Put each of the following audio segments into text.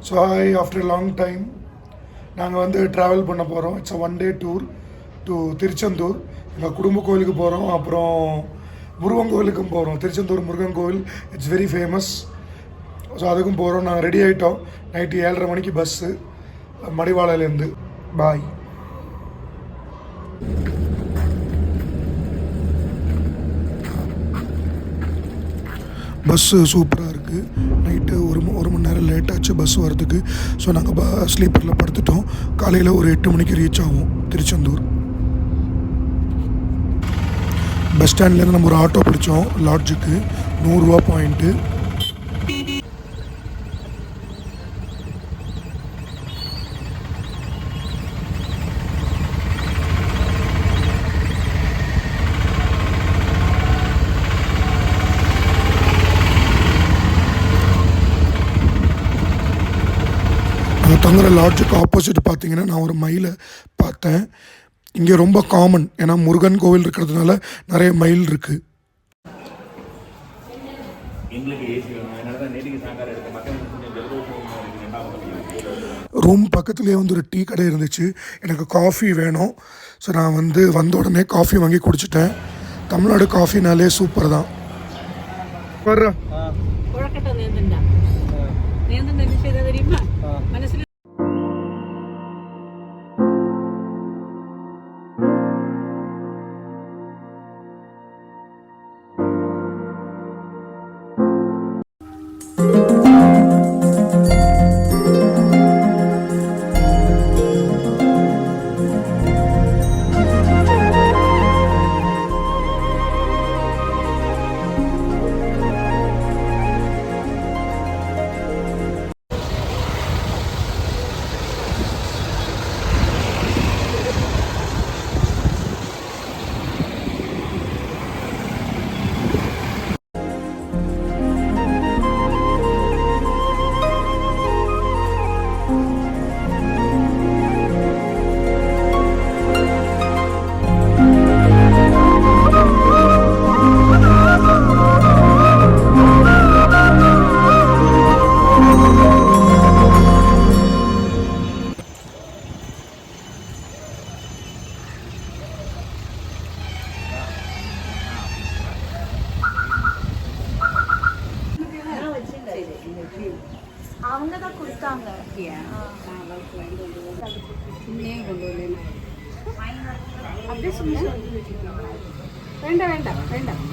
So after long time நாங்கள் வந்து travel பண்ண போகிறோம். It's a 1 day tour to Tiruchendur. எங்கள் குடும்ப கோவிலுக்கு போகிறோம், அப்புறம் முருகன் கோவிலுக்கும் போகிறோம். திருச்செந்தூர் முருகன் கோவில் இட்ஸ் வெரி ஃபேமஸ். ஸோ அதுக்கும் போகிறோம். நாங்கள் ரெடி ஆகிட்டோம். நைட்டு 7:30 மணிக்கு பஸ்ஸு மடிவாளையிலேருந்து. பாய். பஸ்ஸு சூப்பராக இருக்குது. நைட்டு ஒரு மணி நேரம் லேட் ஆச்சு பஸ் வரதுக்கு. ஸோ நாங்கள் ஸ்லீப்பரில் படுத்துட்டோம். காலையில் ஒரு 8 மணிக்கு ரீச் ஆகும் திருச்செந்தூர். பஸ் ஸ்டாண்ட்லேருந்து நம்ம ஒரு ஆட்டோ பிடிச்சோம் லாட்ஜுக்கு. 100 ரூபா பாயிண்ட்டு. தங்குற லாட்ஜுக்கு ஆப்போசிட் பார்த்தீங்கன்னா நான் ஒரு மயிலை பார்த்தேன். இங்கே ரொம்ப காமன், ஏன்னா முருகன் கோவில் இருக்கிறதுனால நிறைய மயில் இருக்குது. ரூம் பக்கத்துலேயே வந்து ஒரு டீ கடை இருந்துச்சு. எனக்கு காஃபி வேணும். ஸோ நான் வந்த உடனே காஃபி வாங்கி குடிச்சிட்டேன். தமிழ்நாடு காஃபினாலே சூப்பர் தான். வர்றேன். அவங்க தான் கொடுத்தாங்க. அப்படியே சொல்லி வேண்டாம் வேண்டாம் வேண்டாம்.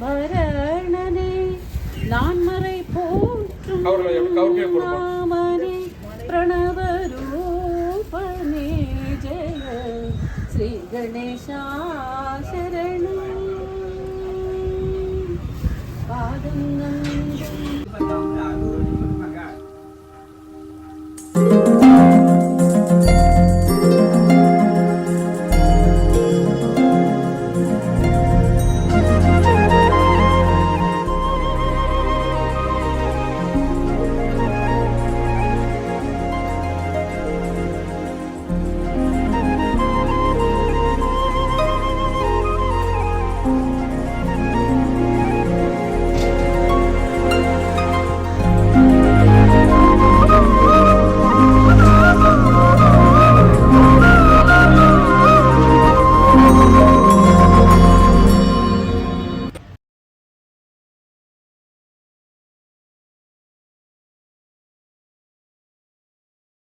பரணனே நான்மறை போற்றும் நாமனே பிரணவ ரூபனே ஜெய ஸ்ரீ கணேசா சரணம் பாதங்கள்